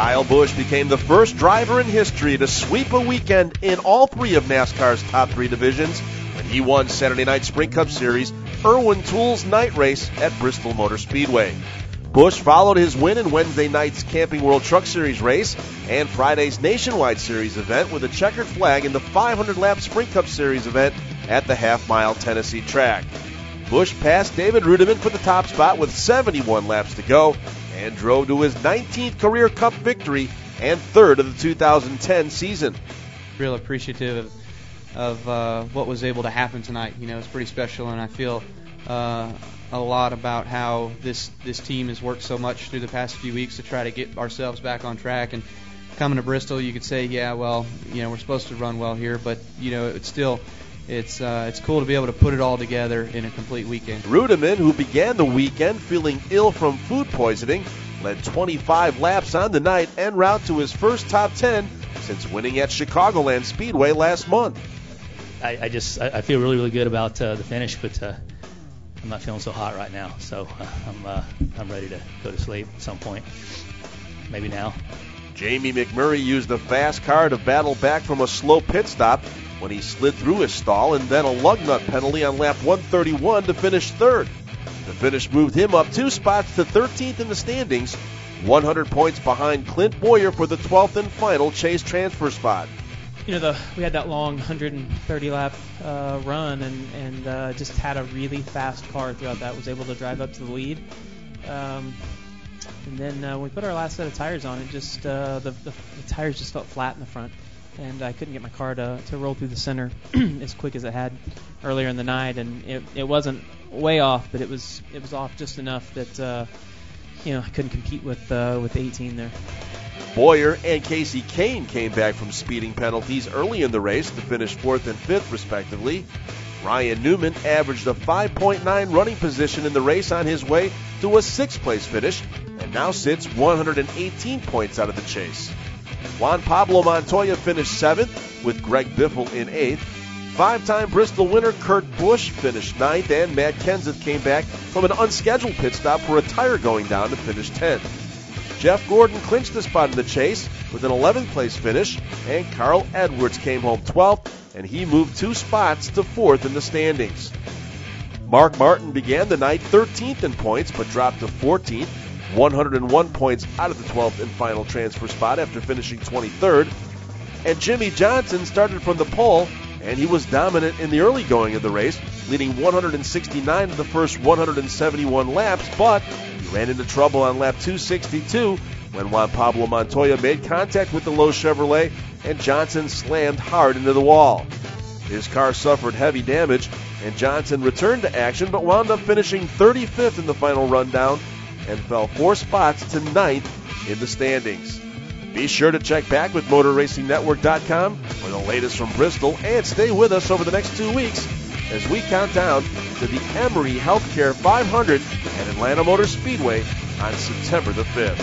Kyle Busch became the first driver in history to sweep a weekend in all three of NASCAR's top three divisions when he won Saturday Night Sprint Cup Series IRWIN Tools Night Race at Bristol Motor Speedway. Busch followed his win in Wednesday night's Camping World Truck Series race and Friday's Nationwide Series event with a checkered flag in the 500-lap Sprint Cup Series event at the half-mile Tennessee track. Busch passed David Rudiman for the top spot with 71 laps to go and drove to his 19th career Cup victory and third of the 2010 season. Real appreciative of what was able to happen tonight. You know, it's pretty special, and I feel a lot about how this team has worked so much through the past few weeks to try to get ourselves back on track. And coming to Bristol, you could say, yeah, well, you know, we're supposed to run well here, but you know, it's still. It's cool to be able to put it all together in a complete weekend. Rudiman, who began the weekend feeling ill from food poisoning, led 25 laps on the night en route to his first top 10 since winning at Chicagoland Speedway last month. I feel really good about the finish, but I'm not feeling so hot right now. So I'm ready to go to sleep at some point. Maybe now. Jamie McMurray used the fast car to battle back from a slow pit stop when he slid through his stall and then a lug nut penalty on lap 131 to finish third. The finish moved him up 2 spots to 13th in the standings, 100 points behind Clint Boyer for the 12th and final Chase transfer spot. You know, we had that long 130-lap run and just had a really fast car throughout that, was able to drive up to the lead. And then when we put our last set of tires on, it just the tires just felt flat in the front. And I couldn't get my car to roll through the center as quick as it had earlier in the night, and it wasn't way off, but it was off just enough that I couldn't compete with 18 there. Boyer and Casey Kane came back from speeding penalties early in the race to finish 4th and 5th respectively. Ryan Newman averaged a 5.9 running position in the race on his way to a 6th place finish and now sits 118 points out of the chase. Juan Pablo Montoya finished 7th, with Greg Biffle in 8th. 5-time Bristol winner Kurt Busch finished 9th, and Matt Kenseth came back from an unscheduled pit stop for a tire going down to finish 10th. Jeff Gordon clinched the spot in the chase with an 11th place finish, and Carl Edwards came home 12th, and he moved 2 spots to 4th in the standings. Mark Martin began the night 13th in points, but dropped to 14th. 101 points out of the 12th and final transfer spot after finishing 23rd. And Jimmy Johnson started from the pole, and he was dominant in the early going of the race, leading 169 of the first 171 laps, but he ran into trouble on lap 262 when Juan Pablo Montoya made contact with the low Chevrolet, and Johnson slammed hard into the wall. His car suffered heavy damage, and Johnson returned to action but wound up finishing 35th in the final rundown and fell 4 spots to 9th in the standings. Be sure to check back with MotorRacingNetwork.com for the latest from Bristol, and stay with us over the next 2 weeks as we count down to the Emory Healthcare 500 at Atlanta Motor Speedway on September the 5th.